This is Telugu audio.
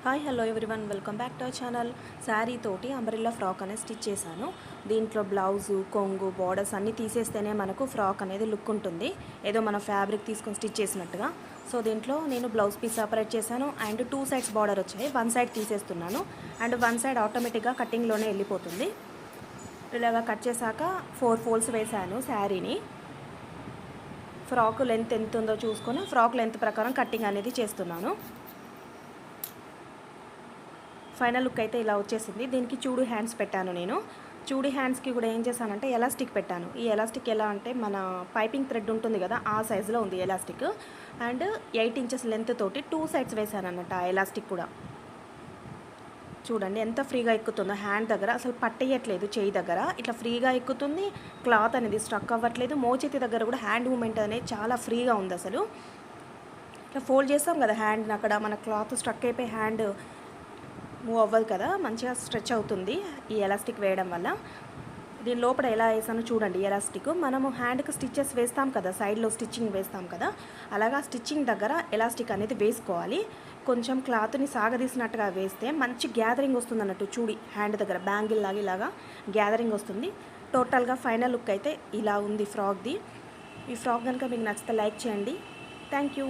Hi hello everyone, welcome back to our channel. Sari తోటి అంబ్రెల్లా ఫ్రాక్ అనేది స్టిచ్ చేశాను. దీంట్లో బ్లౌజు, కొంగు, బార్డర్స్ అన్నీ తీసేస్తేనే మనకు ఫ్రాక్ అనేది లుక్ ఉంటుంది, ఏదో మన ఫ్యాబ్రిక్ తీసుకొని స్టిచ్ చేసినట్టుగా. సో దీంట్లో నేను బ్లౌజ్ పీస్ సపరేట్ చేశాను అండ్ 2 సైడ్స్ బార్డర్ వచ్చాయి. 1 సైడ్ తీసేస్తున్నాను అండ్ 1 సైడ్ ఆటోమేటిక్గా కటింగ్లోనే వెళ్ళిపోతుంది. ఇలాగా కట్ చేశాక 4 ఫోల్డ్స్ వేశాను శారీని. ఫ్రాక్ లెంత్ ఎంత ఉందో చూసుకొని ఫ్రాక్ లెంత్ ప్రకారం కటింగ్ అనేది చేస్తున్నాను. ఫైనల్ లుక్ అయితే ఇలా వచ్చేసింది. దీనికి చూడీ హ్యాండ్స్ పెట్టాను నేను. చూడీ హ్యాండ్స్కి కూడా ఏం చేశానంటే ఎలాస్టిక్ పెట్టాను. ఈ ఎలాస్టిక్ ఎలా అంటే మన పైపింగ్ థ్రెడ్ ఉంటుంది కదా, ఆ సైజులో ఉంది ఎలాస్టిక్. అండ్ 8 ఇంచెస్ లెంత్ తోటి 2 సైడ్స్ వేసాను అన్నట్టు ఆ ఎలాస్టిక్ కూడా. చూడండి ఎంత ఫ్రీగా ఎక్కుతుందో. హ్యాండ్ దగ్గర అసలు పట్టేయట్లేదు, చేయి దగ్గర ఇట్లా ఫ్రీగా ఎక్కుతుంది. క్లాత్ అనేది స్ట్రక్ అవ్వట్లేదు. మోచేతి దగ్గర కూడా హ్యాండ్ మూమెంట్ అనేది చాలా ఫ్రీగా ఉంది. అసలు ఇట్లా ఫోల్డ్ చేస్తాం కదా హ్యాండ్ని, అక్కడ మన క్లాత్ స్ట్రక్ అయిపోయి హ్యాండ్ మూవ్ అవ్వదు కదా, మంచిగా స్ట్రెచ్ అవుతుంది ఈ ఎలాస్టిక్ వేయడం వల్ల. దీని లోపల ఎలా వేసానో చూడండి. ఎలాస్టిక్ మనము హ్యాండ్కి స్టిచ్చెస్ వేస్తాం కదా, సైడ్లో స్టిచ్చింగ్ వేస్తాం కదా, అలాగా స్టిచ్చింగ్ దగ్గర ఎలాస్టిక్ అనేది వేసుకోవాలి. కొంచెం క్లాత్ని సాగదీసినట్టుగా వేస్తే మంచి గ్యాదరింగ్ వస్తుంది అన్నట్టు. చూడి హ్యాండ్ దగ్గర బ్యాంగిల్ లాగా ఇలాగా గ్యాదరింగ్ వస్తుంది. టోటల్గా ఫైనల్ లుక్ అయితే ఇలా ఉంది ఫ్రాక్ది. ఈ ఫ్రాక్ కనుక మీకు నచ్చితే లైక్ చేయండి. Thank you.